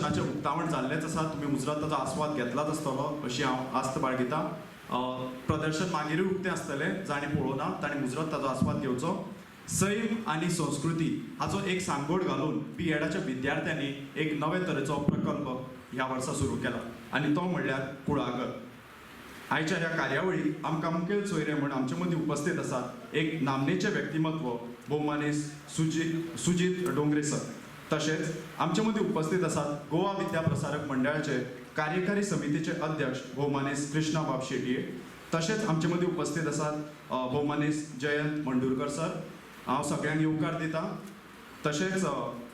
प्रदर्शनाचे उक्तावण जाल्लेच आसा. तुम्ही मुजरत ताचो आस्वाद घेतलाच आसतलो अशी हांव आस्त बाळगितां. प्रदर्शन मागीरूय उक्तें आसतलें. जाणीं पळोवना ताणीं मुजरत ताचो आस्वाद घेवचो. सैम आनी संस्कृती हाचो एक सांगोड घालून B.एडाच्या विद्यार्थ्यांनी एक नवे तरेचो प्रकल्प ह्या वर्सा सुरू केला आनी तो म्हणल्यार कुळागर. आयच्या ह्या कार्यावळीक आमकां मुखेल सोयरे म्हूण आमचे मदीं उपस्थित आसात एक नामनेचे व्यक्तिमत्व भोवमानेस्त सुजीत डोंगरे सर. तशेंच आमचे मदीं उपस्थित आसात गोवा विद्या प्रसारक मंडळाचे कार्यकारी समितीचे अध्यक्ष भोवमानेस्त कृष्णा बाब शेटये. तशेंच आमचे मदीं उपस्थित आसात भोवमानेस्त जयंत मंडुरकर सर. हांव सगळ्यांक येवकार दितां. तशेंच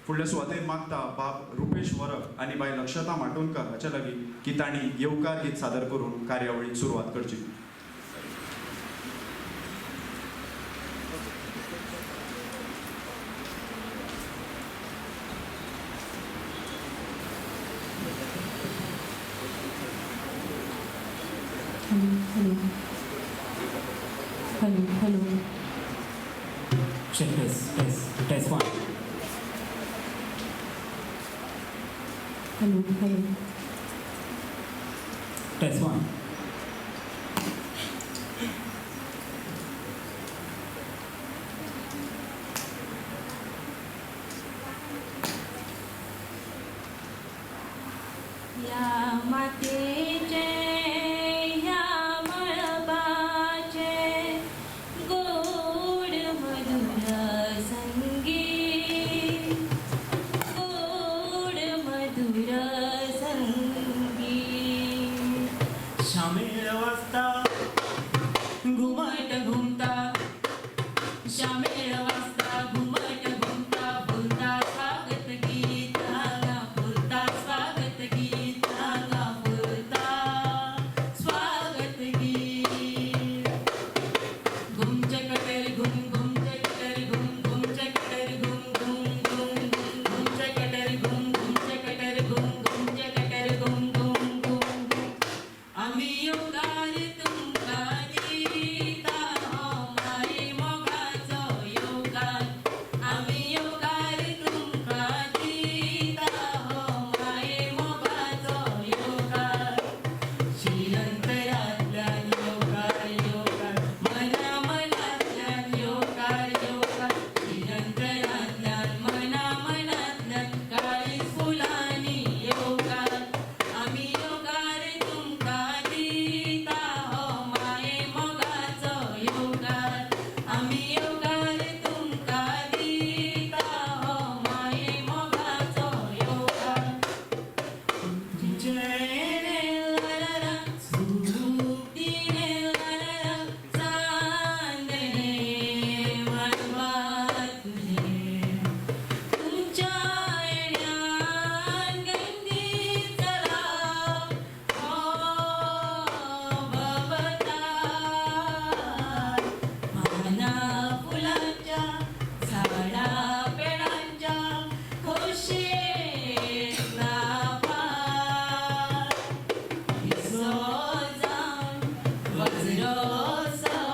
फुडल्या सुवातेर मागता बाब रुपेश वरक आनी बाय लक्षता माटोणकर हाचे लागीं की तांणी येवकार गीत सादर करून कार्यावळीक सुरवात करची. Hello. Check test 1. Hello. Test 1. या मातेचे या मळबाचे गोड मधुर संगीत, गोड मधुर संगीत. शामेळ वाजता घुमट घुमता, शामेळ वाजता घुमट घुमता, फुलता स्वागत गीत गागा, फुलता स्वागत गीत गागा, फुलता स्वागत गीत. घुम चकटर घुम घुम चकटर घुम घुम चकटर घुम घुम घुम घुम चकटर घुम घुम चकटर घुम घुम चकटर घुम घुम घुम. आम्ही योगार तुमका दिता हो माये मोगाचो योगार, आम्ही योगार तुमका दिता हो माये मोगाचो योगार. श्रीअंतरांतल्यान योगार योगार, मना मनांतल्यान योगार योगार, श्रीअंतरांतल्यान मना मनांतल्यान काळीज फुलांनी योगार. आम्ही योगार तुमका दिता हो माये मोगाचो योगार, आम्ही योगार तुमका दिता हो माये मोगाचो योगार. जयने लाला सुरूपीने लाला, चांदणे वनवा तुझे, तुमच्या येण्यान गंगी चला हो भवतार. माना फुलांच्या झाडा पेडांच्या खोशेतला पार, विसो जावन वज्रोत्सव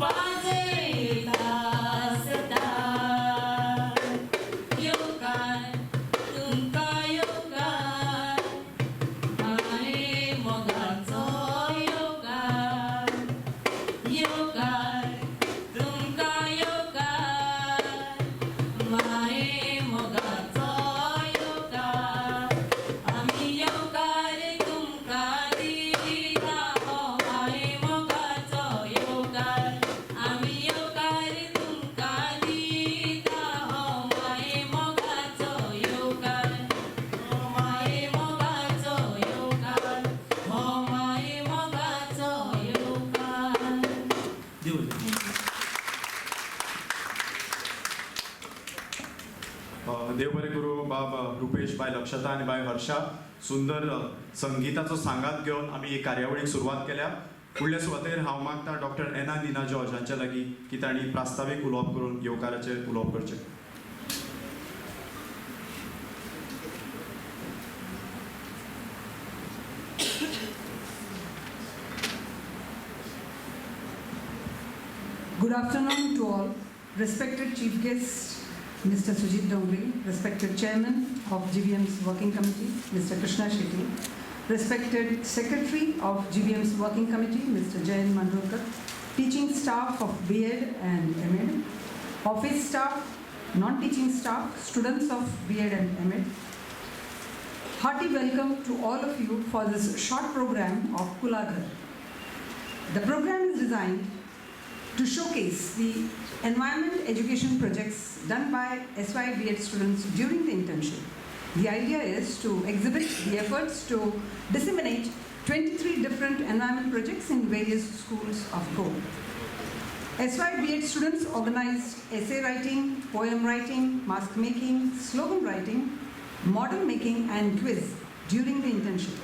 वाजयता सदां. योगार तुमका योगार, माये मोगाचो योगार, योगार तुमका योगार, माये मोगाचो योगार. आम्ही योगार तुमका दिता हो माये मोगाचो योगार, आम्ही योगार तुमका दिता हो माये मोगाचो योगार, हो माये मोगाचो योगार, हो माये मोगाचो योगार. देव बरें करूं बाब रुपेश, बाय लक्षता आनी बाय हर्षा. सुंदर संगीताचो सांगात घेवन आमी ही कार्यावळीक सुरवात केल्या. फुडल्या सुवातेर हांव मागता डॉक्टर एना नीना जॉर्ज हांचे लागीं की तांणी प्रास्तावीक उलोवप करून येवकाराचेर उलोवप करचें. Good afternoon to all. Respected Chief Guest, Mr. Sujit Dongre, respected Chairman of GBM's Working Committee, Mr. Krishna Shetty, respected Secretary of GBM's Working Committee, Mr. Jayan Mandurkar, teaching staff of B.Ed and M.Ed, office staff, non-teaching staff, students of B.Ed and M.Ed. Hearty welcome to all of you for this short program of Kulaagar. The program is designed to showcase the environment education projects done by SY B.Ed students during the internship. The idea is to exhibit the efforts to disseminate 23 different environment projects in various schools of Goa. SY B.Ed students organized essay writing, poem writing, mask making, slogan writing, model making and quiz during the internship.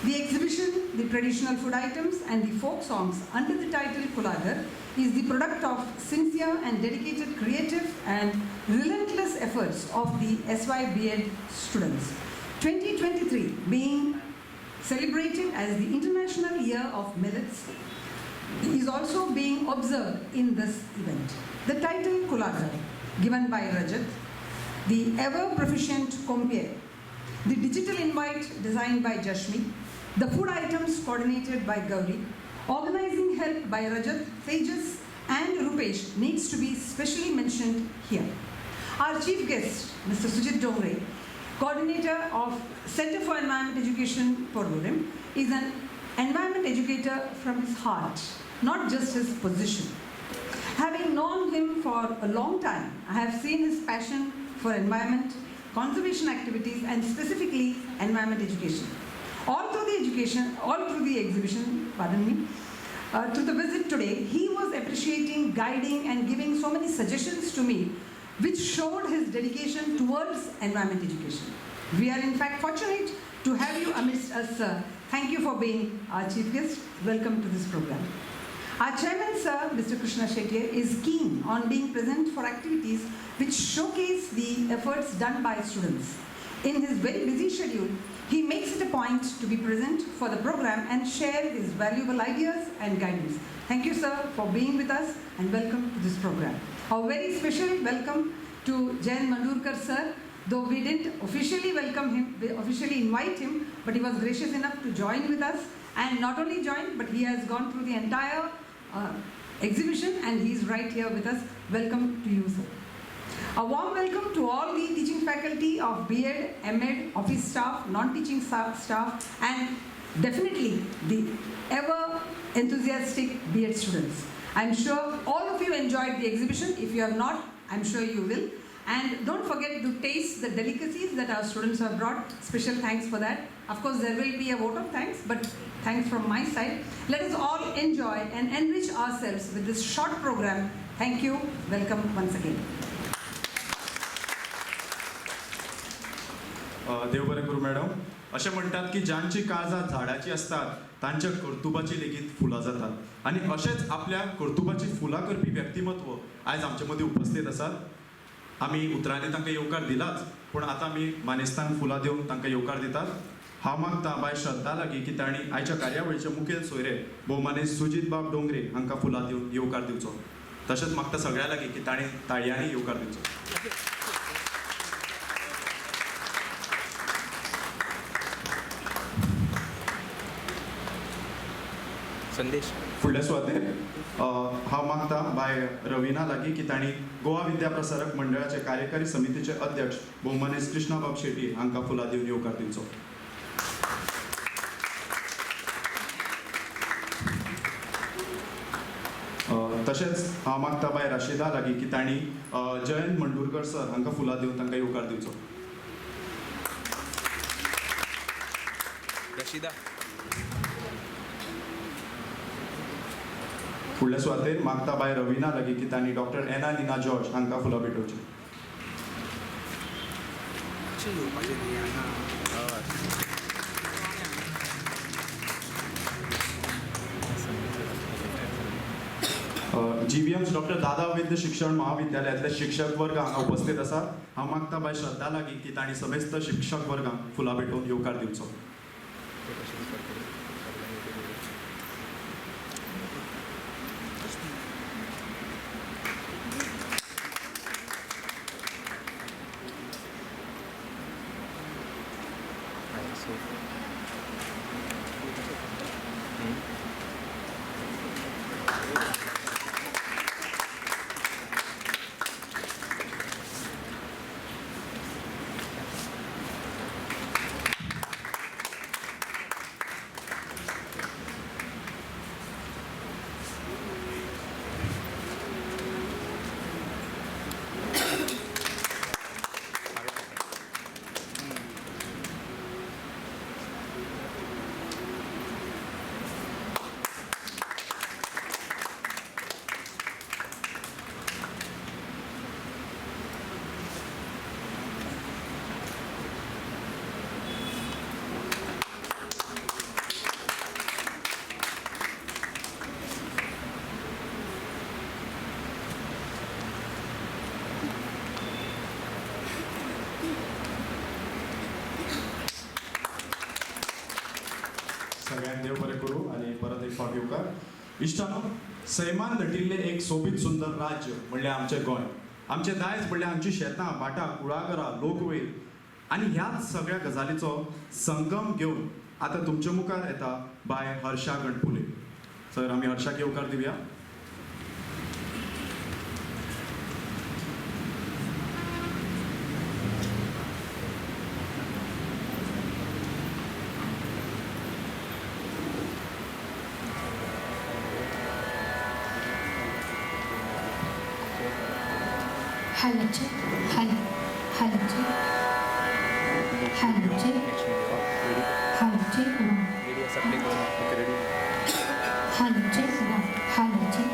The exhibition, the traditional food items and the folk songs under the title Kulaagar is the product of sincere and dedicated creative and relentless efforts of the SY B.Ed students. 2023 being celebrated as the International Year of Millets is also being observed in this event. The title Kulaagar, given by Rajat, the ever-proficient Compier, the digital invite designed by Jashmi, the food items coordinated by Gauri, organizing help by Rajat, Tejas and Rupesh needs to be specially mentioned here. Our chief guest, Mr. Sujit Dongre, coordinator of Center for Environment Education, Porvorim, is an environment educator from his heart, not just his position. Having known him for a long time, I have seen his passion for environment, conservation activities and specifically environment education. All through the exhibition, through the visit today, he was appreciating, guiding and giving so many suggestions to me which showed his dedication towards environment education. We are in fact fortunate to have you amidst us, sir. Thank you for being our chief guest. Welcome to this program. Our chairman, sir, Mr. Krishna Shetty, is keen on being present for activities which showcase the efforts done by students. In his very busy schedule, he makes it a point to be present for the program and share his valuable ideas and guidance. Thank you, sir, for being with us and welcome to this program. A very special welcome to Jayan Mandurkar, sir. Though we didn't officially welcome him, we officially invite him, but he was gracious enough to join with us. And not only join, but he has gone through the entire exhibition and he is right here with us. Welcome to you, sir. A warm welcome to all the teaching faculty of B.Ed, M.Ed, office staff, non-teaching staff and definitely the ever enthusiastic B.Ed students. I'm sure all of you enjoyed the exhibition. If you have not, I'm sure you will. And don't forget to taste the delicacies that our students have brought. Special thanks for that. Of course, there will be a vote of thanks, but thanks from my side. Let us all enjoy and enrich ourselves with this short program. Thank you. Welcome once again. देव बरें करूं madam. अशें म्हणटात की ज्यांची काळजां झाडाची असतात तांच्या कर्तुबाची लेगीत फुलां जातात आणि अशेंच आपल्या कर्तुबाची फुलां करपी व्यक्तिमत्व आयज आमचे मदीं उपस्थित आसात. आमी उतरांनी तांकां येवकार दिलाच, पूण आतां आमी मानेस्तान फुलां दिवन तांकां येवकार दितात. हांव मागतां बाय श्रद्धा लागीं की तांणी आयच्या कार्यावळीचे मुखेल सोयरे भोवमाने सुजीत बाब डोंगरे हांकां फुलां दिवन येवकार दिवचो. तशेंच मागता सगळ्या लागीं की तांणी ताळयांनी येवकार दिवचो. संदेश फुडल्या सुवातेर हांव मागता बाय रविना लागीं की तांणी गोवा विद्या प्रसारक मंडळाचे कार्यकारी समितीचे अध्यक्ष भोवमानेस कृष्णाबाब शेट्टी हांकां फुलां दिवन येवकार दिवचो. तशेंच हांव मागता बाय राशिदा लागीं की तांणी जयंत मंडुरकर सर हांकां फुलां दिवन तांकां येवकार दिवचो. रशिदा फुडल्या सुवातेर मागता बाय रविना लागीं की तांणी डॉक्टर एना लिना जॉर्ज हांकां फुलां भेटोवची. GBM's डॉक्टर दादा वैद्य शिक्षण महाविद्यालयातले शिक्षक वर्ग हांगा उपस्थित आसात. हांव मागता बाय श्रद्धा लागीं की तांणी समेस्त शिक्षक वर्गांक फुलां भेटोवन येवकार दिवचो. सगळ्यांनी देव बरें करूं आणि परत एक फावट येवकार इश्टानो सैमान दटिल्लें एक सोबीत सुंदर राज्य म्हणल्यार आमचें गोंय आमचें दायज म्हणल्यार आमची शेतां भाटां कुळागरां लोकवेद आनी ह्याच सगळ्या गजालीचो संगम घेवन आतां तुमच्या मुखार येता बाय हर्षा गणपुले सर आमी हर्षाक येवकार दिवया. हालचे हाल हालचे हालचे हालचे हालचे हालचे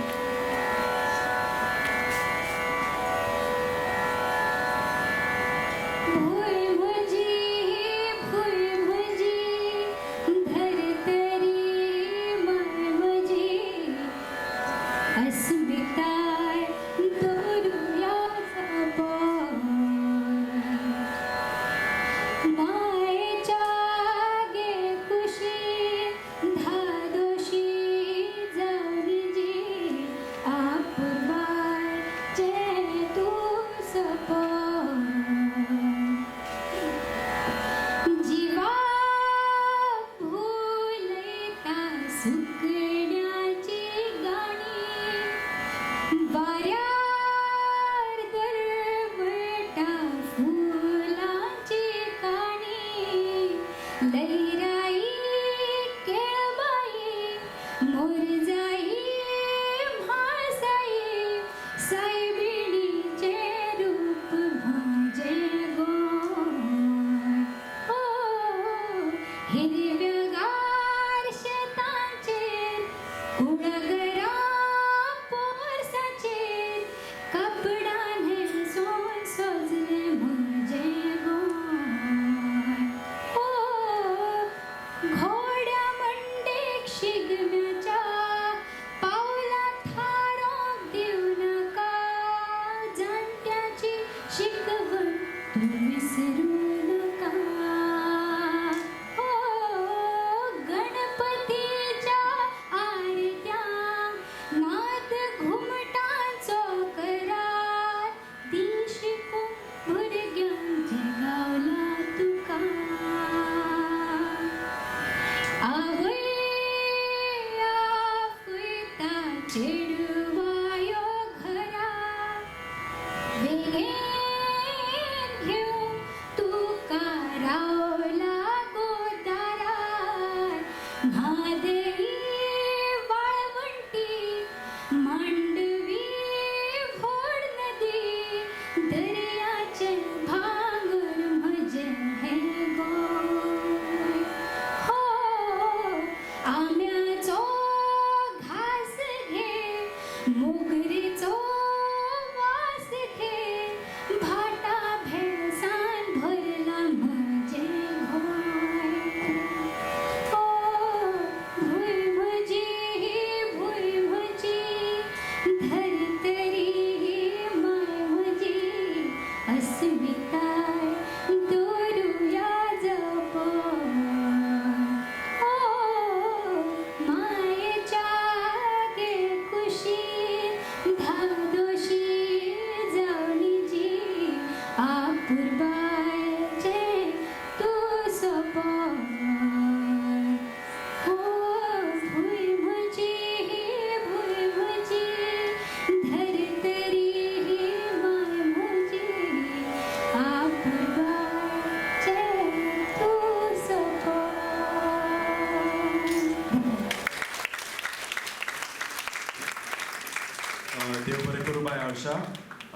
शिकवण तू विसरू नका.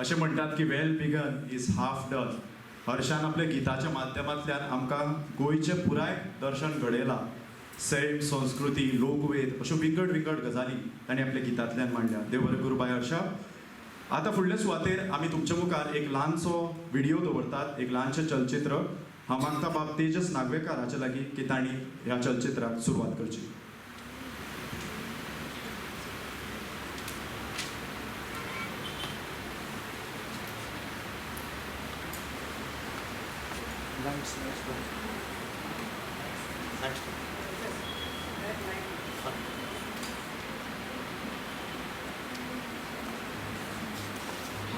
असे म्हणटात की well begun is half done. हर्षान आपल्या गिताच्या माध्यमांतल्यान आमकां गोंयचें पुराय दर्शन घडयलां. सैम, संस्कृती, लोकवेद अश्यो विंगड विंगड गजाली ताणें आपल्या गितांतल्यान मांडल्या. देव बरें करूं बाय हर्षा. आतां फुडले सुवातेर आमी तुमच्या मुखार एक ल्हानसो व्हिडिओ दवरतात, एक ल्हानशें चलचित्र. हांव मागता बाब तेजस नागवेकर हाचे लागीं की तांणी ह्या चलचित्राक सुरवात करची.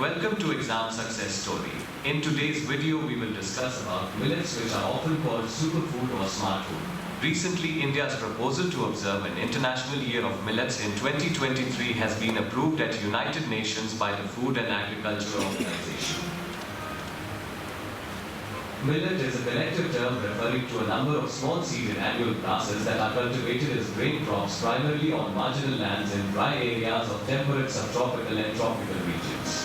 Welcome to Exam Success Story. In today's video we will discuss about millets, which are often called superfood or smart food. Recently, India's proposal to observe an International Year of Millets in 2023 has been approved at United Nations by the Food and Agriculture Organization. Millet is a collective term referring to a number of small-seeded annual grasses that are cultivated as grain crops primarily on marginal lands in dry areas of temperate, subtropical and tropical regions.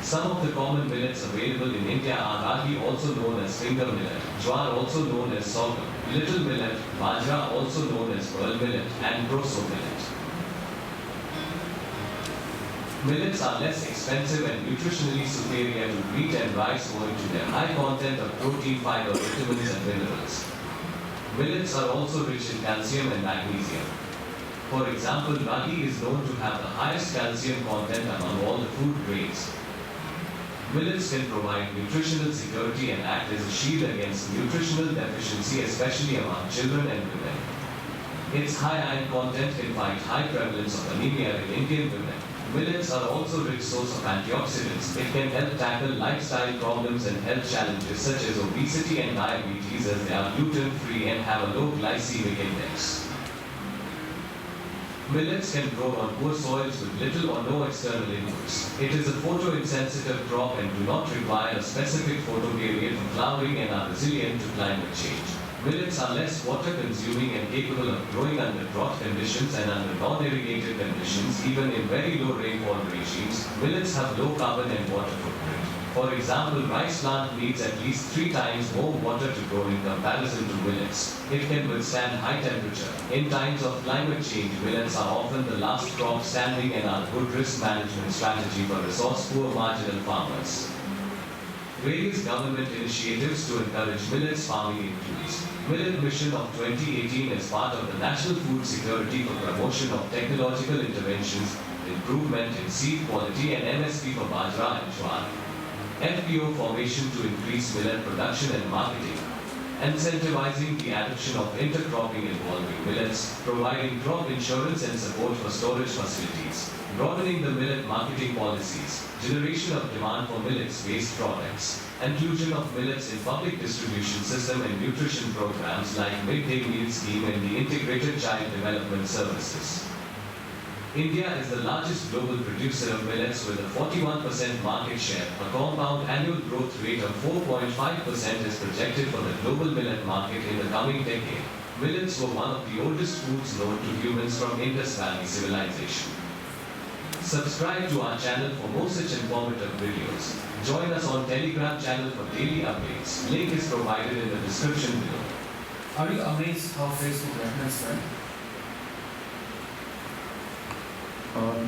Some of the common millets available in India are ragi, also known as finger millet, jowar, also known as sorghum, little millet, bajra, also known as pearl millet, and proso millet. Millets are less expensive and nutritionally superior to wheat and rice owing to their high content of protein, fiber, vitamins and minerals. Millets are also rich in calcium and magnesium. For example, ragi is known to have the highest calcium content among all the food grains. Millets can provide nutritional security and act as a shield against nutritional deficiency, especially among children and women. Its high iron content can fight high prevalence of anemia in Indian women. Millets are also a rich source of antioxidants. It can help tackle lifestyle problems and health challenges such as obesity and diabetes, as they are gluten-free and have a low glycemic index. Millets can grow on poor soils with little or no external inputs. It is a photoinsensitive crop and do not require a specific photoperiod for flowering and are resilient to climate change. Millets are less water consuming and capable of growing under drought conditions and under non-irrigated conditions, even in very low rainfall regimes. Millets have low carbon and water footprint. For example, rice plant needs at least 3 times more water to grow in comparison to millets. It can withstand high temperature. In times of climate change, millets are often the last crop standing and are a good risk management strategy for resource-poor marginal farmers. Various government initiatives to encourage millets farming includes Millet Mission of 2018 as part of the National Food Security for promotion of technological interventions, improvement in seed quality and MSP for bajra and jowar. FPO formation to increase millet production and marketing. Incentivizing the adoption of intercropping involving millets, providing crop insurance and support for storage facilities, broadening the millet marketing policies, generation of demand for millets-based products, inclusion of millets in public distribution system and nutrition programs like midday meal scheme and the integrated child development services. India is the largest global producer of millets with a 41% market share. A compound annual growth rate of 4.5% is projected for the global millet market in the coming decade. Millets were one of the oldest foods known to humans from Indus Valley civilization. Subscribe to our channel for more such informative videos. Join us on Telegram channel for daily updates. Link is provided in the description below. Are you amazed how Facebook recommends that?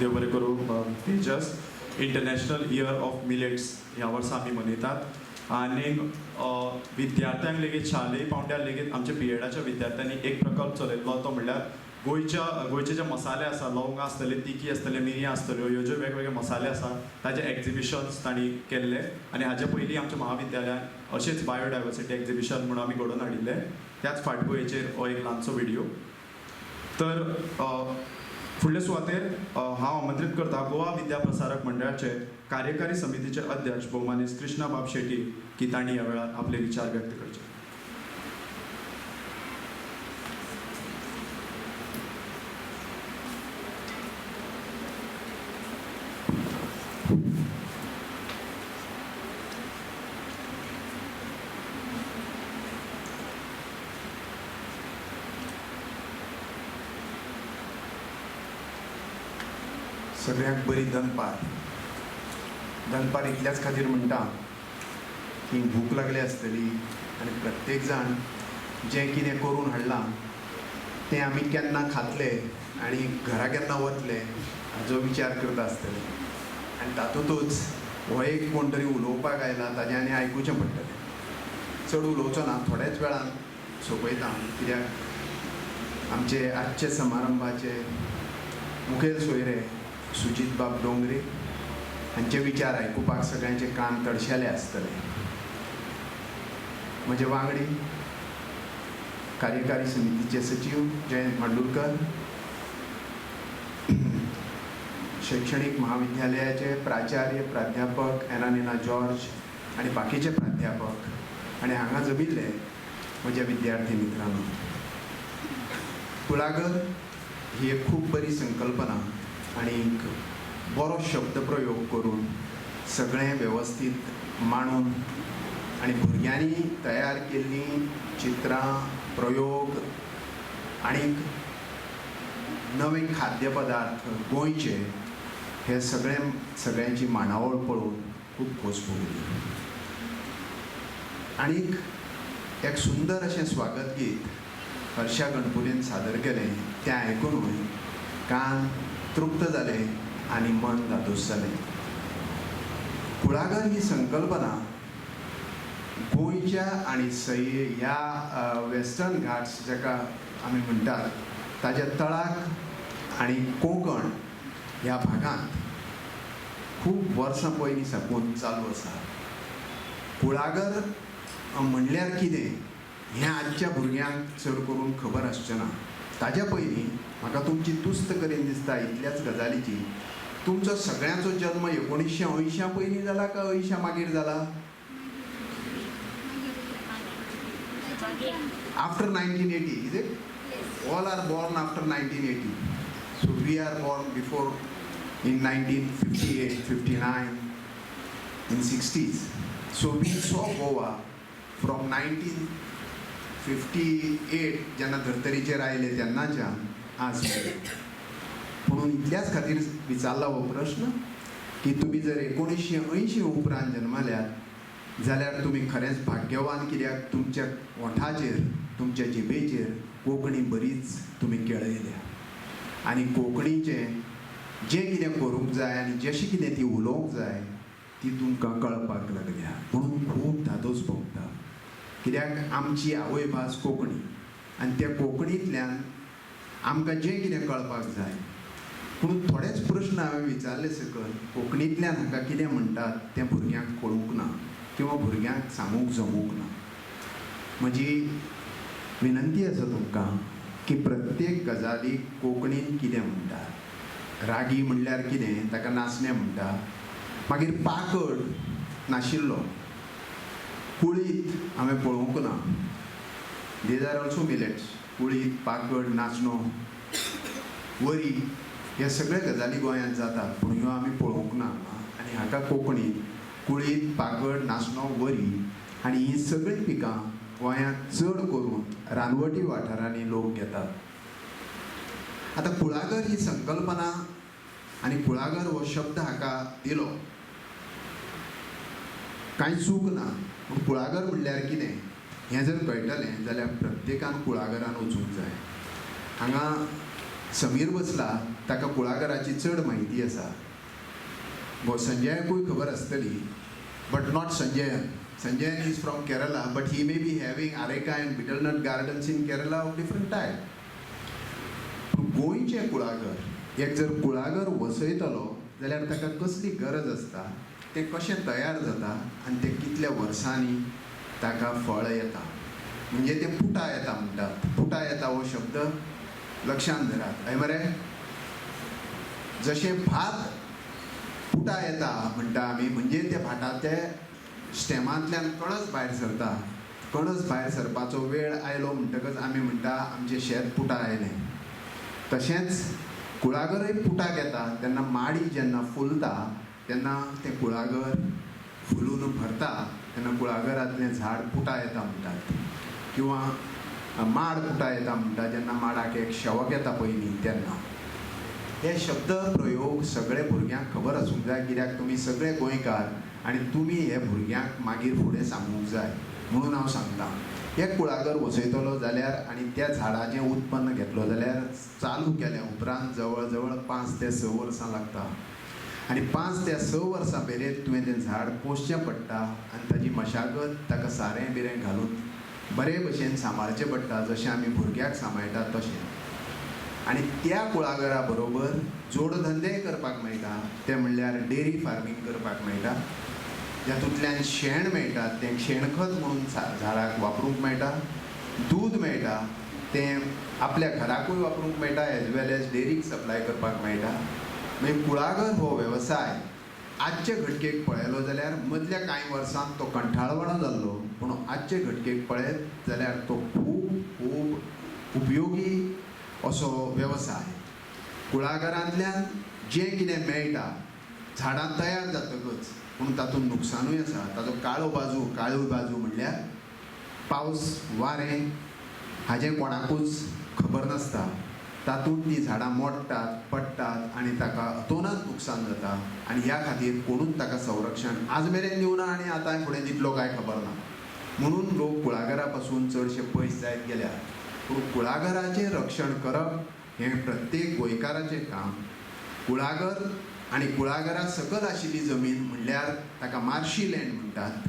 देव बरें करूं तेजस. International year of millets ह्या वर्सा आमी मनयतात आनी विद्यार्थ्यांक लेगीत शालेय पावंड्यार लेगीत आमच्या बीएडाच्या विद्यार्थ्यांनी एक प्रकल्प चलयल्लो तो म्हणल्यार गोंयचे जे मसाले आसा, लवंगां आसतले, तिकी आसतले, मिरयां आसतल्यो, ह्यो ज्यो वेगवेगळे मसाले आसा ताजे एक्झिबिशन्स तांणी केल्ले आनी हाजे पयलीं आमच्या महाविद्यालयान अशेंच बायोडायवर्सिटी एक्झिबिशन म्हणून आमी घडोवन हाडिल्ले. त्याच फाटभुंयेचेर हो एक ल्हानसो व्हिडिओ. तर फुडले सुवातेर हांव आमंत्रीत करता गोवा विद्या प्रसारक मंडळाचे कार्यकारी समितीचे अध्यक्ष भौमानीस कृष्णाबाब शेट्टी की तांणी ह्या वेळार आपले विचार व्यक्त करचे. सगळ्याक बरी दनपार. दनपार इतल्याच खातीर म्हणटा की भूक लागली आसतली आनी प्रत्येक जाण जें कितें करून हाडलां तें आमी केन्ना खातले आनी घरा केन्ना वतले हाचो विचार करता आसतले. आनी तातूंतूच हो एक कोण तरी उलोवपाक आयला ताजें आनी आयकुचें पडटलें. चड उलोवचो ना, थोड्याच वेळान सोंपयता. कित्याक आमचे आजचे समारंभाचे मुखेल सोयरे सुजीत बाब डोंगरे हांचे विचार आयकुपाक सगळ्यांचे कान तडशेले आसतले. म्हजे वांगडी कार्यकारी समितीचे सचिव जयंत मांडुरकर, शैक्षणिक महाविद्यालयाचे प्राचार्य प्राध्यापक एनानिना जॉर्ज आनी बाकीचे प्राध्यापक आनी हांगा जमिल्ले म्हज्या विद्यार्थी मित्रांनो, कुळागर ही एक खूब बरी संकल्पना आनी बरो शब्दप्रयोग करून सगळें वेवस्थीत मांडून आनी भुरग्यांनी तयार केल्लीं चित्रां, प्रयोग आनीक नवे खाद्यपदार्थ गोंयचे हे सगळ्यांची मांडावळ पळोवन खूब खोस भोगली. आनीक एक सुंदर अशें स्वागत गीत हर्षा गणपुरीन सादर केलें. तें आयकूनूय कान तृप्त जाले आनी मन धादोस जालें. कुळागर ही संकल्पना गोंयच्या आनी ह्या वेस्टर्न घाट्स जाका आमी म्हणटात ताच्या तळाक आनी कोंकण ह्या भागांत खूब वर्सां पयलीं साकून चालू आसा. कुळागर म्हणल्यार कितें हें आजच्या भुरग्यांक चड करून खबर आसचें ना. ताच्या पयलीं म्हाका तुमची तुस्त करीन दिसता इतल्याच गजालीची. तुमचो सगळ्यांचो जल्म 1980 पयलीं जाला काय 80 मागीर जाला? After 1980, is it? All are born after 1980. So we are born before in 1958, 59, in 60s. So we saw Goa from 1958 जेन्ना धर्तरेचेर आयले तेन्नाच्यान आज म्हणून इतल्याच खातीर विचारला हो प्रश्न की तुमी जर 1980 उपरांत जल्मल्यात जाल्यार तुमी खरेंच भाग्यवान. कित्याक तुमच्या ओंठाचेर तुमच्या जिबेचेर कोंकणी बरीच तुमी केळयल्या आनी कोंकणीचें जें कितें करूंक जाय आनी जशी कितें ती उलोवंक जाय ती तुमकां कळपाक लागल्या. म्हणून खूब धादोस भोगता. कित्याक आमची आवयभास कोंकणी आनी त्या कोंकणींतल्यान आमकां जें कितें कळपाक जाय. पूण थोडेच प्रश्न हांवें विचारले सकल कोंकणींतल्यान हाका कितें म्हणटात तें भुरग्यांक कळूंक ना किंवा भुरग्यांक सांगूंक जमूंक ना. म्हजी विनंती आसा तुमकां की प्रत्येक गजालीक कोंकणीन कितें म्हणटात. रागी म्हणल्यार कितें ताका नाचणें म्हणटा. मागीर पाकड नाशिल्लो, कुळीत हांवें पळोवंक ना. These are also millets. कुळीत, पाकड, नाचणो, वरी ह्या सगळ्या गजाली गोंयांत जातात पूण ह्यो आमी पळोवंक ना. आनी हाका कोंकणीत कुळीत, पाकड, नाचणो, वरी आनी हीं सगळीं पिकां गोंयांत चड करून रानवटी वाठारांनी लोक घेतात. आतां कुळागर ही संकल्पना आनी कुळागर हो शब्द हाका दिलो कांय चूक ना. पूण कुळागर म्हणल्यार कितें हें जर कळटलें जाल्यार प्रत्येकान कुळागरान वचूंक जाय. हांगा समीर बसला ताका कुळागराची चड म्हायती आसा. संजयाकूय खबर आसतली but not Sanjayan. Sanjayan is from Kerala, but he may be having areca and betelnut gardens in Kerala of different type. गोंयचे कुळागर एक जर कुळागर वसयतलो जाल्यार ताका कसली गरज आसता, तें कशें तयार जाता आनी तें कितल्या वर्सांनी ताका फळ येता. म्हणजे तें पुटा येता म्हणटात. पुटा येता हो शब्द लक्षांत धरात. हय मरे, जशें भात पुटा येता म्हणटा आमी म्हणजे त्या भाटाचे स्टेमांतल्यान कणस भायर सरता. कणस भायर सरपाचो वेळ आयलो म्हणटकच आमी म्हणटा आमचें शेत पुटा आयलें. तशेंच कुळागरय पुटाक येता तेन्ना माडी जेन्ना फुलता तेन्ना तें कुळागर फुलून भरता तेन्ना कुळागरांतलें झाड पुटा येता म्हणटात. किंवा माड पुटा येता म्हणटा जेन्ना माडाक एक शेवक येता पयलीं तेन्ना. हे शब्द प्रयोग सगळे भुरग्यांक खबर आसूंक जाय, कित्याक तुमी सगळे गोंयकार आनी तुमी हे भुरग्यांक मागीर फुडें सांगूंक जाय म्हणून हांव सांगतां. एक कुळागर वसयतलो जाल्यार आनी त्या झाडाचें उत्पन्न घेतलो जाल्यार चालू केल्या उपरांत जवळ जवळ 5 ते 6 वर्सां लागता. आनी 5 ते 6 वर्सां मेरेन तुवें तें झाड पोसचें पडटा आनी ताची मशागत ताका सारें बिरें घालून बरे भशेन सांबाळचें पडटा, जशें आमी भुरग्याक सांबाळटात तशें. आनी त्या कुळागरा बरोबर जोडधंदेय करपाक मेळटा, ते म्हणल्यार डेरी फार्मींग करपाक मेळटा, जातूंतल्यान शेण मेळटा, तें शेणखत म्हणून झाडाक वापरूंक मेळटा, दूद मेळटा, तें आपल्या घराकूय वापरूंक मेळटा एज वेल एज डेरीक सप्लाय करपाक मेळटा. मागीर कुळागर हो वेवसाय आजचे घटकेक पळयलो जाल्यार मदल्या कांय वर्सांत तो कंठाळवाणो जाल्लो, पूण आजचे घटकेक पळयत जाल्यार तो खूब खूब उपयोगी असो वेवसाय. कुळागरांतल्यान जें कितें मेळटा झाडां तयार जातकच, पूण तातूंत नुकसानूय आसा. ताजो काळो बाजू म्हणल्यार पावस वारें हाजें कोणाकूच खबर नासता. तातूंत ती झाडां मोडटात, पडटात आनी ताका अतोनात नुकसान जाता. आनी ह्या खातीर कोणूच ताका संरक्षण आज मेरेन दिवना आनी आतां फुडें दितलो काय खबर ना. म्हणून लोक कुळागरा पासून चडशे पयस जायत गेल्यात. पूण कुळागराचें रक्षण करप हें प्रत्येक गोंयकाराचें काम. कुळागर आनी कुळागरा सकल आशिल्ली जमीन म्हणल्यार ताका मार्शी लँड म्हणटात.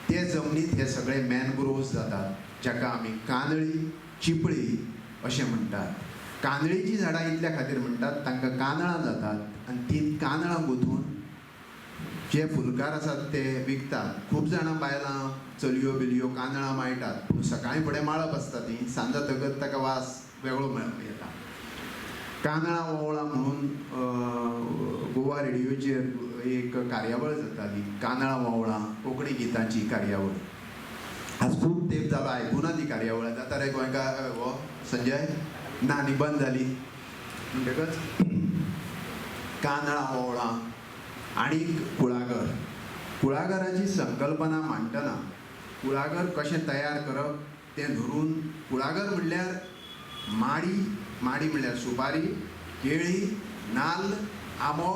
ते जमनींत हे सगळे मॅनग्रोव्स जातात, जाका आमी कांदळी, चिपळी अशें म्हणटात. कांदळीची झाडां इतल्या खातीर म्हणटात तांकां कांदळां जातात आनी तीं कांदळां गुंथून जे फुलकार आसात ते विकतात. खूब जाणां बायलां चलयो बिलयो कांदळां माळटात, पूण सकाळीं फुडें माळप आसता ती, सांज जातकच ताका वास वेगळो येता. कांदळां ओंवळां म्हणून गोवा रेडिओचेर एक कार्यावळ जाताली, कांदळां ओंवळां कोंकणी गितांची कार्यावळ. आज खूब तेंप जालो आयकुना ती कार्यावळ. जाता रे गोंयकार हो संजय ना न्ही, बंद जाली म्हणटकच कांदळां ओंवळां आनी कुळागर. कुळागराची संकल्पना मांडटना कुळागर कशें तयार करप तें धरून, कुळागर म्हणल्यार माडी म्हणल्यार सुपारी, केळी, नाल्ल, आंबो,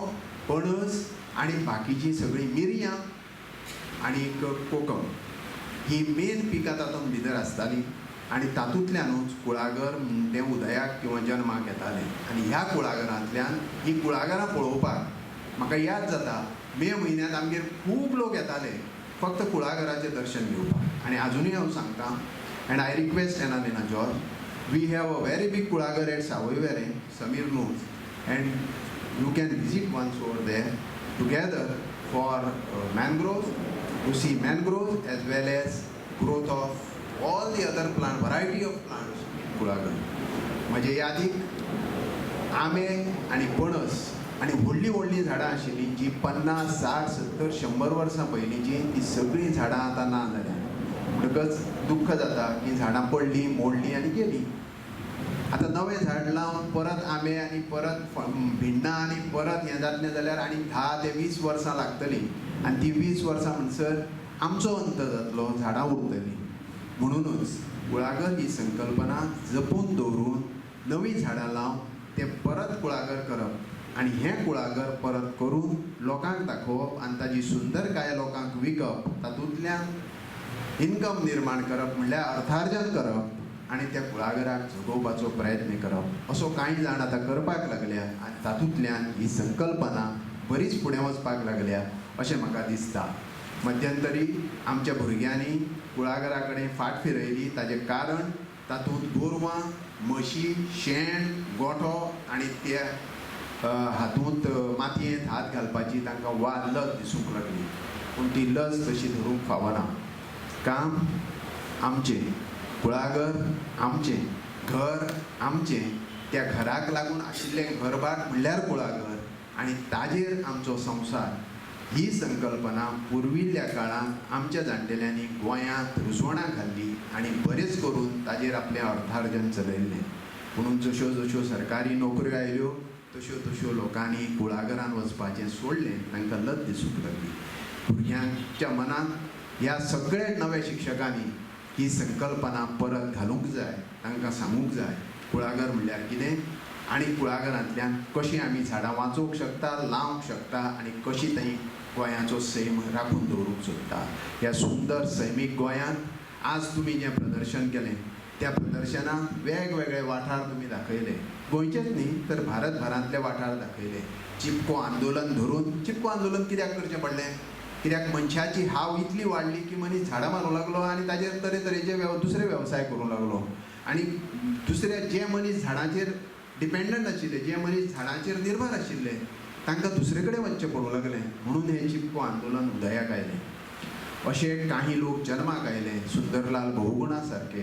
पणस आनी बाकीची सगळीं मिरयां आनी कोकम ही मेन पिकां तातूंत भितर आसतालीं. आनी तातूंतल्यानूच कुळागर तें उदयाक किंवा जल्माक येतालें. आनी ह्या कुळागरांतल्यान ही कुळागरां पळोवपाक म्हाका याद जाता, मे म्हयन्यांत आमगेर खूब लोक येताले फक्त कुळागराचें दर्शन घेवपाक. आनी आजुनूय हांव सांगतां, and I request Anna George, we have a very big कुळागर at Savoiverem, Sameer knows, and you can visit once over there together for mangroves, to see mangroves as well as growth of all the other plant, variety of plants in Kulaagar. म्हजे यादीक आंबे आनी पणस आनी व्हडलीं झाडां आशिल्लीं जीं 50, 60, 70, 100 वर्सां पयलींची, ती सगळीं झाडां आतां ना जाल्यां. म्हणटकच दुख्ख जाता की झाडां पडलीं, मोडलीं आनी गेलीं. आतां नवें झाड लावन परत आंबे आनी परत भिण्णां आनी परत हें जातलें जाल्यार आनी 10 ते 20 वर्सां लागतलीं. आनी ती 20 वर्सां म्हणसर आमचो अंत जातलो, झाडां उरतलीं. म्हणूनच कुळागर ही संकल्पना जपून दवरून नवीं झाडां लावन तें परत कुळागर करप आनी हें कुळागर परत करून लोकांक दाखोवप आनी ताजी सुंदरकाय लोकांक विकप, तातूंतल्यान इन्कम निर्माण करप म्हणल्यार अर्थार्जन करप आनी त्या कुळागराक जगोवपाचो प्रयत्न करप, असो कांय जाण आतां करपाक लागल्या. आनी तातूंतल्यान ही संकल्पना बरीच फुडें वचपाक लागल्या अशें म्हाका दिसता. मध्यंतरी आमच्या भुरग्यांनी कुळागरा कडेन फाट फिरयली. ताजें कारण तातूंत गोरवां, म्हशी, शेण, गोठो आनी त्या हातूंत मातयेंत हात घालपाची तांकां लज दिसूंक लागली. पूण ती लज तशी धरूंक फावना. काम आमचें, कुळागर आमचें, घर आमचें, त्या घराक लागून आशिल्लें घरबाग म्हणल्यार कुळागर आनी ताजेर आमचो संवसार. ही संकल्पना पुर्विल्ल्या काळांत आमच्या जाण्टेल्यांनी गोंयांत रुजवणां घाल्ली आनी बरेच करून ताजेर आपलें अर्थार्जन चलयल्लें. म्हणून जश्यो जश्यो सरकारी नोकऱ्यो आयल्यो तश्यो तश्यो लोकांनी कुळागरांत वचपाचें सोडलें. तांकां लज दिसूंक लागली. भुरग्यांच्या मनांत ह्या सगळ्या नव्या शिक्षकांनी ही संकल्पना परत घालूंक जाय, तांकां सांगूंक जाय कुळागर म्हणल्यार कितें आणि कुळागरांतल्यान कशी आमी झाडां वाचोवंक शकता, लावंक शकता आणि कशी थंय गोंयाचो सैम राखून दवरूंक सोदता. ह्या सुंदर सैमीक गोंयांत आज तुमी जें प्रदर्शन केलें त्या प्रदर्शनात वेगवेगळे वाठार तुमी दाखयले. गोंयचेच न्ही तर भारतभरांतले वाठार दाखयले. चिपको आंदोलन धरून, चिपको आंदोलन कित्याक करचें पडलें? कित्याक मनशाची हाव इतली वाडली की मनीस झाडां मारूंक लागलो आणि ताजेर तरेतरेचे दुसरे वेवसाय करूंक लागलो. आणि दुसरे जे मनीस झाडांचेर डिपेंडंट आशिल्ले, जे मनीस झाडांचेर निर्भर आशिल्ले, तांकां दुसरे कडेन वचचें पडूंक लागलें. म्हणून हें चिपको आंदोलन उदयाक आयलें. अशे काही लोक जल्माक आयले. सुंदरलाल बहुगुणा सारके,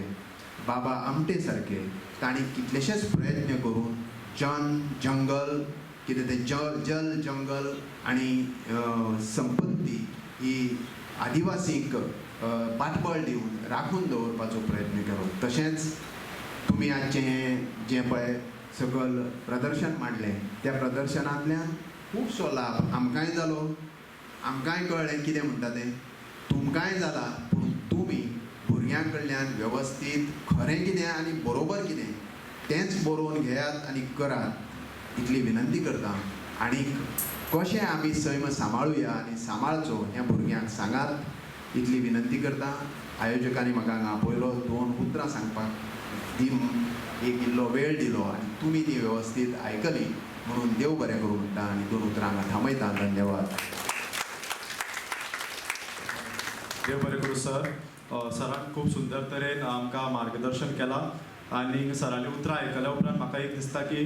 बाबा आमटे सारके, तांणी कितलेशेच प्रयत्न करून जंगल कितें तें जल जंगल आणि संपत्ती ही आदिवासींक पाठबळ दिवन राखून दवरपाचो प्रयत्न केलो. तशेंच तुमी आजचें हें जें पळय सकल प्रदर्शन मांडलें त्या प्रदर्शनांतल्यान खुबसो लाभ आमकांय जालो. आमकांय कळ्ळें कितें म्हणटा तें. तुमकांय जाला, पूण तुमी भुरग्यां कडल्यान वेवस्थीत खरें कितें आनी बरोबर कितें तेंच बरोवन घेयात आनी करात इतली विनंती करता. आनी कशें आमी सैम सांबाळुया आनी सांबाळचो हें भुरग्यांक सांगात इतली विनंती करता. आयोजकांनी म्हाका हांगा आपयलो 2 उतरां सांगपाक एक इल्लो वेळ दिलो आनी तुमी ती वेवस्थीत आयकली म्हणून देव बरें करूं म्हणटा आनी 2 उतरां हांगा थांबयता. धन्यवाद. देव बरें करूं सर. सरान खूब सुंदर तरेन आमकां मार्गदर्शन केलां आनी सरांनी उतरां आयकल्या उपरांत म्हाका एक दिसता की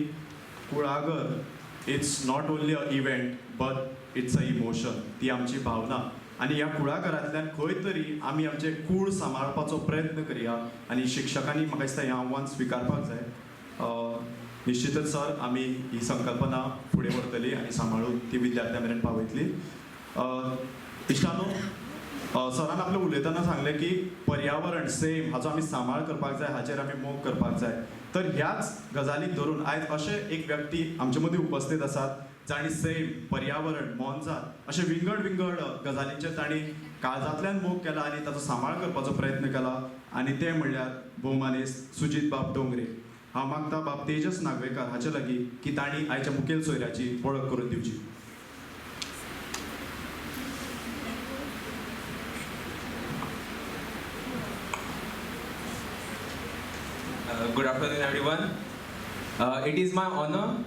कुळागर it's not only a event but it's a emotion. ती आमची भावना. आनी ह्या कुळागरांतल्यान खंय तरी आमी आमचें कूळ सांबाळपाचो प्रयत्न करया आनी शिक्षकांनी म्हाका दिसता हें आव्हान स्विकारपाक जाय. निश्चितच सर आमी ही संकल्पना फुडें व्हरतली आनी सांबाळून ती विद्यार्थ्यां मेरेन पावयतली. इश्टानो, सरान आपलें उलयतना सांगलें की पर्यावरण सैम हाचो आमी सांबाळ करपाक जाय, हाचेर आमी मोग करपाक जाय. तर ह्याच गजालीक धरून आयज अशे एक व्यक्ती आमचे मदीं उपस्थित आसात जाणी सैम, पर्यावरण, मोनजात अशे विंगड गजालींचेर तांणी काळजांतल्यान मोग केला आनी ताचो सांबाळ करपाचो प्रयत्न केला. आनी ते म्हणल्यार भोवमानेस्त सुजीत बाब डोंगरे. हांव मागता बाब तेजस नागवेकर हाचे लागीं की तांणी आयच्या मुखेल सोयऱ्याची वळख करून दिवची. Good afternoon, everyone. It is my honor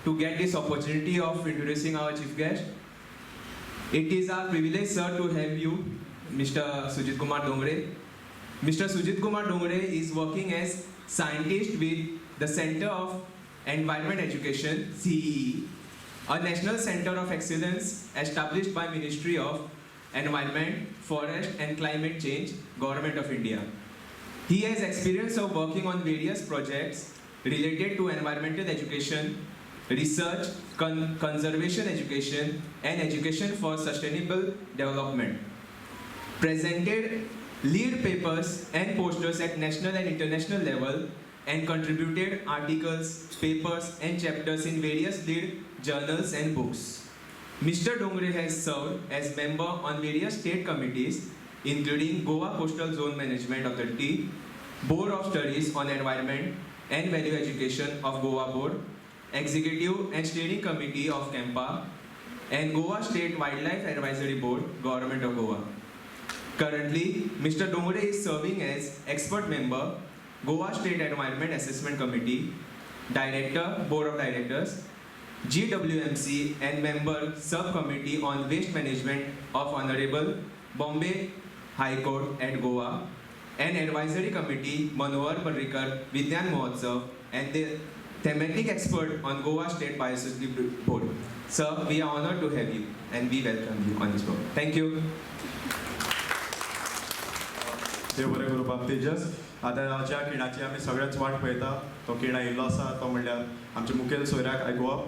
to get this opportunity of introducing our chief guest. It is our privilege, sir, to have you, Mr. Sujit Kumar Dongre. Mr. Sujit Kumar Dongre is working as scientist with the Center of Environment Education, CEE, a national center of excellence established by Ministry of Environment, Forest and Climate Change, Government of India. He has experience of working on various projects related to environmental education, research, conservation education, and education for sustainable development. Presented lead papers and posters at national and international level, and contributed articles, papers, and chapters in various lead journals and books. Mr. Dongre has served as member on various state committees, including Goa Coastal Zone Management Authority, Board of Studies on Environment and Value Education of Goa Board, Executive and Steering Committee of CAMPA, and Goa State Wildlife Advisory Board, Government of Goa. Currently, Mr. Dongre is serving as expert member, Goa State Environment Assessment Committee, Director, Board of Directors, GWMC, and member Subcommittee on Waste Management of Honorable Bombay High Court at Goa, and Advisory Committee Manohar Parrikar Vidyan Mahotsav, and the thematic expert on Goa State Biosafety Board. Sir, we are honored to have you and we welcome you on this program. Thank you. देव बरें करूं बाब तेजस. आतां ज्या खिणाची आमी सगळेच वाट पळयता तो खीण आयिल्लो आसा तो म्हणल्यार आमचे मुखेल सोयऱ्याक आयकुवप.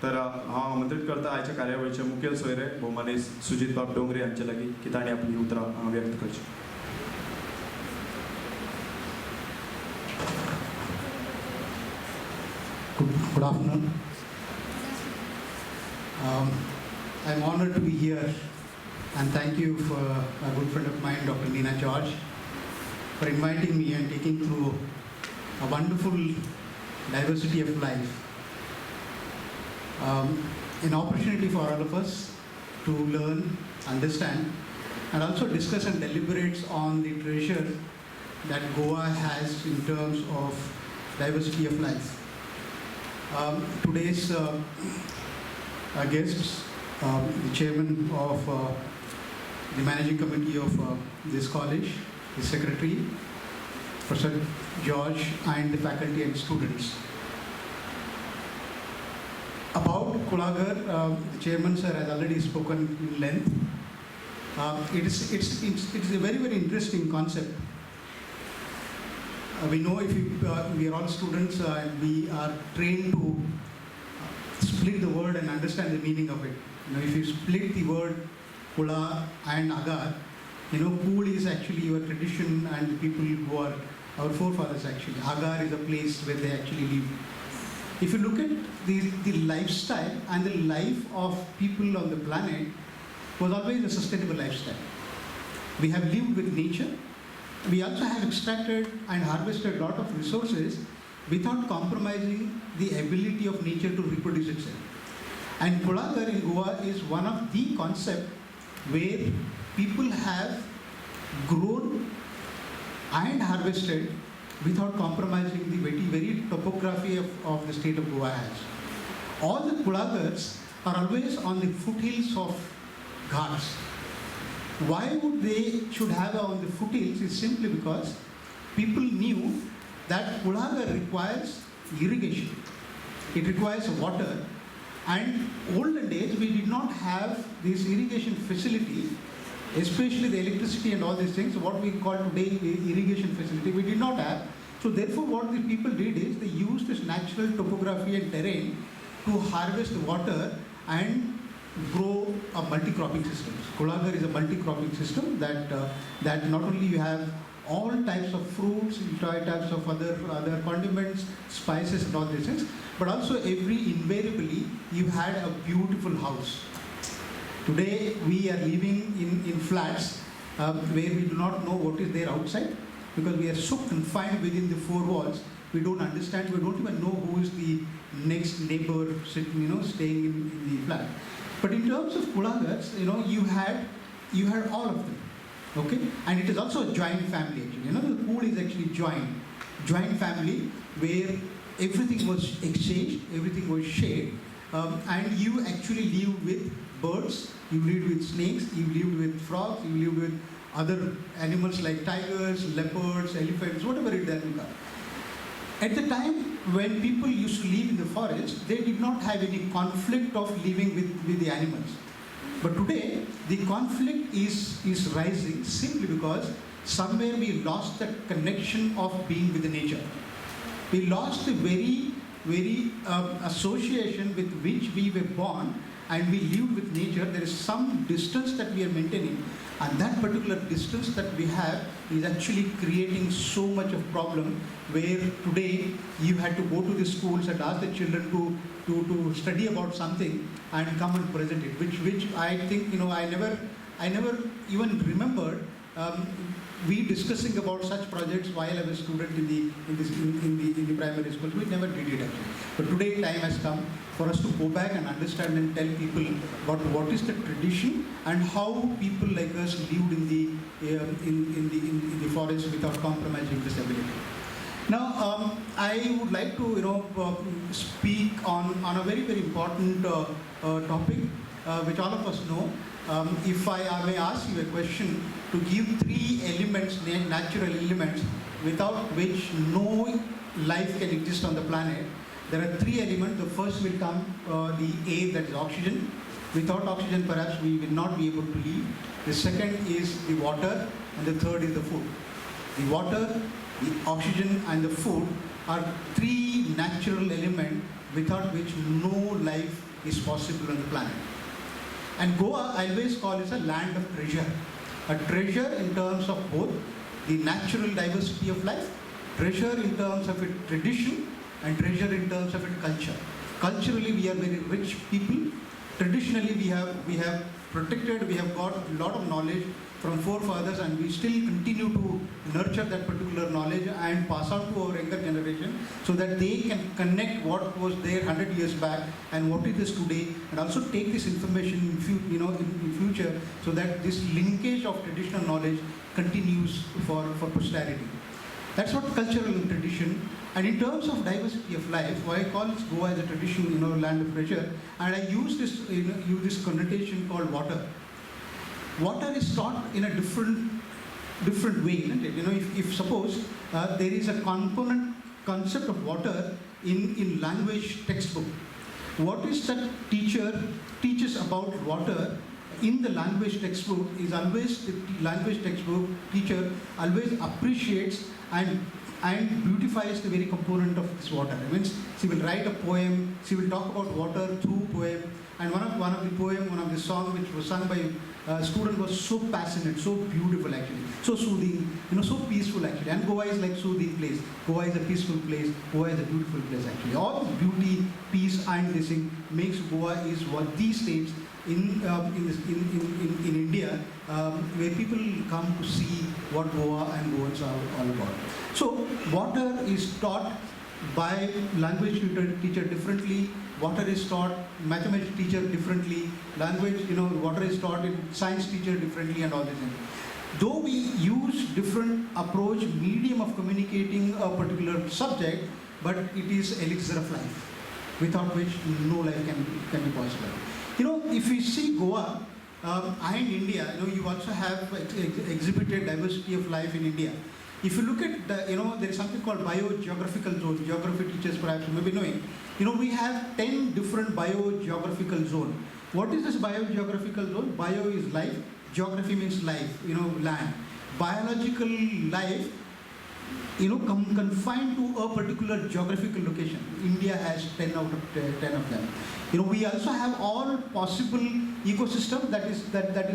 तर हांव आमंत्रीत करता आयच्या कार्यावळीचे मुखेल सोयरे भोवमानेस्त सुजीत बाब डोंगरे हांचे लागीं की तांणी आपली उतरां व्यक्त करची. Good afternoon. I'm honored to be here and thank you for a good friend of mine, Dr. Neena George, for inviting me and taking through a wonderful diversity of life. An opportunity for all of us to learn, understand, and also discuss and deliberate on the treasure that Goa has in terms of diversity of life. Today's guests, the chairman of the managing committee of this college, the secretary, Professor George, and the faculty and students. About Kulaagar, the chairman sir has already spoken in length. It's a very, very interesting concept. We know if we are all students and we are trained to split the word and understand the meaning of it. If you split the word Kula and Agar, Kul is actually your tradition and the people who are our forefathers actually. Agar is a place where they actually live. If you look at the lifestyle and the life of people on the planet was always a sustainable lifestyle. We have lived with nature. We also have extracted and harvested a lot of resources without compromising the ability of nature to reproduce itself. And Kulaagar in Goa is one of the concepts where people have grown and harvested without compromising the very topography of the state of Goa has. All the Kulaagars are always on the foothills of ghats. Why would they should have on the foothills is simply because people knew that Kulaagar requires irrigation. It requires water, and olden days we did not have this irrigation facility, especially the electricity and all these things, what we call today irrigation facility, we did not have. So therefore what the people did is they used this natural topography and terrain to harvest water and grow a multi-cropping system. Kulaagar is a multi-cropping system that not only you have all types of fruits, types of other condiments, spices and all these things, but also invariably you had a beautiful house. Today we are living in flats where we do not know what is there outside because we are so confined within the four walls. We don't understand, we don't even know who is the next neighbor sitting, staying in the flat. But in terms of Kulaagars, you had all of them, okay? And it is also a joint family actually. The pool is actually joint family where everything was exchanged, everything was shared, and you actually live with birds, you lived with snakes, you lived with frogs, you lived with other animals like tigers, leopards, elephants, whatever it is. At the time when people used to live in the forest, they did not have any conflict of living with the animals. But today, the conflict is rising simply because somewhere we lost that connection of being with the nature. We lost the very association with which we were born and we lived with nature. There is some distance that we are maintaining, and that particular distance that we have is actually creating so much of problem where today you had to go to the schools and ask the children to study about something and come and present it, which I think I never even remembered we discussing about such projects while I was a student in the primary school. We never did it actually. But today time has come for us to go back and understand and tell people about what is the tradition and how people like us lived in the forest without compromising this ability. Now, I would like to speak on a very important topic which all of us know. If I may ask you a question, to give three elements, natural elements, without which no life can exist on the planet. There are three elements. The first will come the air, that is oxygen. Without oxygen, perhaps we will not be able to live. The second is the water, and the third is the food. The water, the oxygen, and the food are three natural elements without which no life is possible on the planet. And Goa, I always call it a land of treasure. A treasure in terms of both the natural diversity of life, treasure in terms of its tradition, and treasure in terms of its culture. Culturally, we are very rich people. Traditionally, we have protected, we have got a lot of knowledge from forefathers, and we still continue to nurture that particular knowledge and pass on to our younger generation so that they can connect what was there 100 years back and what it is today, and also take this information in future so that this linkage of traditional knowledge continues for posterity. That's what cultural tradition. And in terms of diversity of life, why I call Goa as a tradition, land of treasure, and I use this connotation called water. Water is taught in a different way, isn't it? If suppose there is a concept of water in language textbook, what is that teacher teaches about water in the language textbook is always the language textbook teacher always appreciates and beautifies the very component of this water. It means she will write a poem, she will talk about water through poem, and one of the song which was sung by a student was so passionate, so beautiful actually, so soothing, so peaceful actually. And Goa is like soothing place. Goa is a peaceful place. Goa is a beautiful place actually. All beauty, peace, and this thing makes Goa is what these states in India where people come to see what Goa and Goans are all about. So water is taught by language teacher differently. Water is taught mathematics teacher differently. Language, water is taught in science teacher differently, and all these things. Though we use different approach, medium of communicating a particular subject, but it is elixir of life, without which no life can be possible. If we see Goa and India, you also have exhibited diversity of life in India. If you look at there is something called biogeographical zone. Geography teachers perhaps may be knowing. We have 10 different biogeographical zones. What is this biogeographical zone? Bio is life. Geography means life. Land. Biological life. Confined to a particular geographical location. India has 10 out of 10 of them. We also have all possible ecosystem that is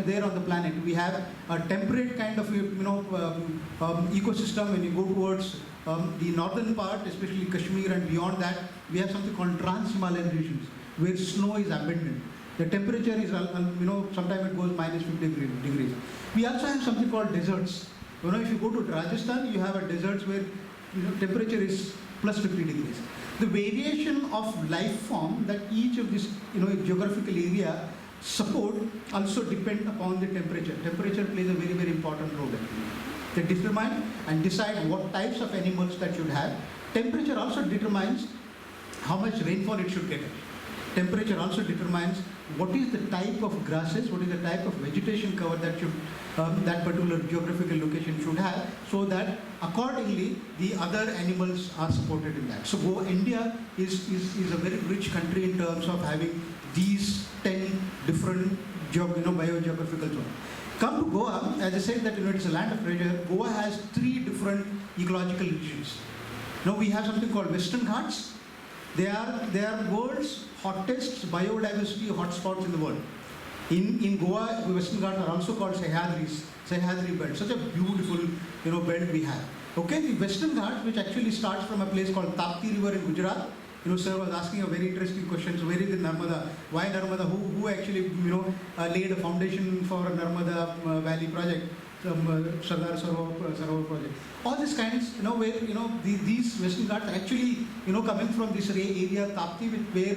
there on the planet. We have a temperate kind of ecosystem. When you go towards the northern part, especially Kashmir and beyond that, we have something called trans-Himalayan regions where snow is abundant. The temperature is sometimes it goes minus 50 degrees. We also have something called deserts. If you go to Rajasthan, you have a deserts where temperature is plus 50 degrees. The variation of life form that each of this geographical area support also depend upon the temperature. Temperature plays a very, very important role. They determine and decide what types of animals that should have. Temperature also determines how much rainfall it should get. Temperature also determines what is the type of grasses, what is the type of vegetation cover that should that particular geographical location should have, so that accordingly the other animals are supported in that. So India is a very rich country in terms of having these 10 different biogeographical zones. Come to Goa, as I said that it's a land of treasure. Goa has 3 different ecological regions. Now we have something called Western Ghats. They are world's hottest biodiversity hotspots in the world. In Goa, the Western Ghats are also called Sahyadri belt. Such a beautiful belt we have. Okay, the Western Ghats, which actually starts from a place called Tapti River in Gujarat. Sir was asking a very interesting question. So where is the Narmada? Why Narmada? Who actually laid a foundation for a Narmada Valley project? Sardar Sarovar project. All these kinds, where these Western Ghats actually coming from this area Tapti, where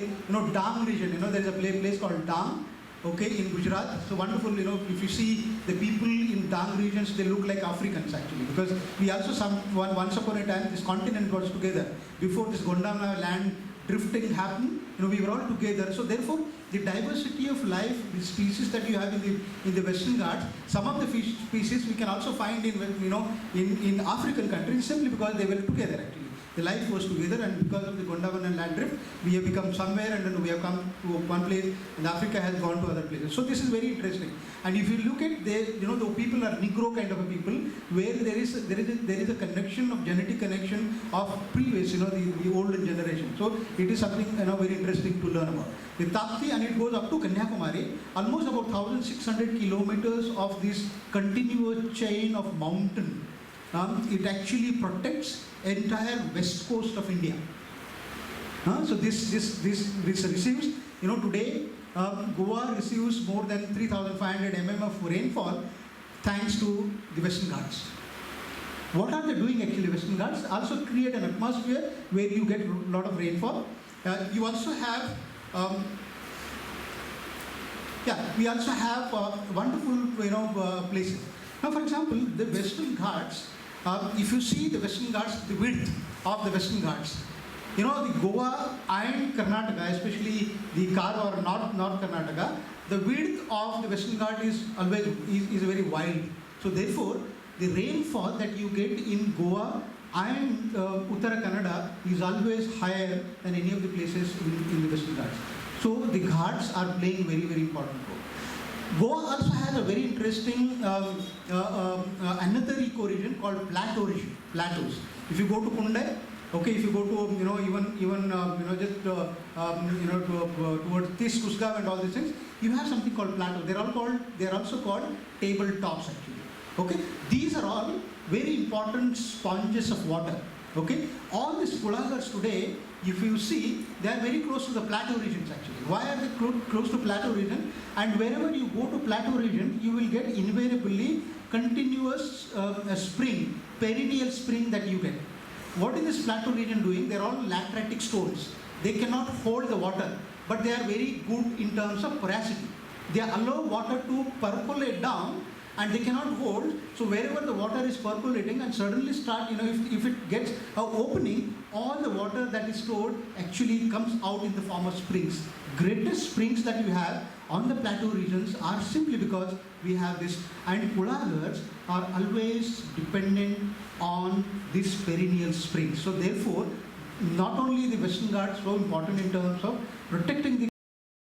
Dang region. There is a place called Dang. Okay, in Gujarat. So wonderful, if you see the people in Dang regions, they look like Africans actually, because we also once upon a time this continent was together. Before this Gondwana land drifting happened, we were all together. So therefore, the diversity of life, the species that you have in the Western Ghats, some of the species we can also find in African countries simply because they were together actually. The life was together, and because of the Gondwana land drift, we have become somewhere, and then we have come to one place, and Africa has gone to other places. So this is very interesting. And if you look at the people are Negro kind of a people, where there is a connection of genetic connection of previous, the older generation. So it is something very interesting to learn about. The Tapti, and it goes up to Kanyakumari, almost about 1,600 kilometers of this continuous chain of mountain. It actually protects entire west coast of India. So this receives, today Goa receives more than 3,500 mm of rainfall thanks to the Western Ghats. What are they doing actually? Western Ghats also create an atmosphere where you get a lot of rainfall. You also have, we also have wonderful places. Now, for example, the Western Ghats. If you see the Western Ghats, the width of the Western Ghats, the Goa and Karnataka, especially the Karwar or North Karnataka, the width of the Western Ghat is always is very wide. So therefore, the rainfall that you get in Goa and Uttara Kannada is always higher than any of the places in the Western Ghats. So the Ghats are playing very, very important role. Goa also has a very interesting another ecoregion called plateaus. If you go to Kundai, okay, if you go to towards Tis, Kusgav and all these things, you have something called plateau. They are also called tabletops actually. Okay, these are all very important sponges of water. Okay, all these Kulaagars today, if you see, they are very close to the plateau regions actually. Why are they close to plateau region? And wherever you go to plateau region, you will get invariably continuous spring, perennial spring that you get. What is this plateau region doing? They are all lateritic stones. They cannot hold the water, but they are very good in terms of porosity. They allow water to percolate down, and they cannot hold. So wherever the water is percolating and suddenly start, if it gets an opening, all the water that is stored actually comes out in the form of springs. Greatest springs that you have on the plateau regions are simply because we have this, and Kulaagars are always dependent on this perennial springs. So therefore, not only the Western Ghats so important in terms of protecting the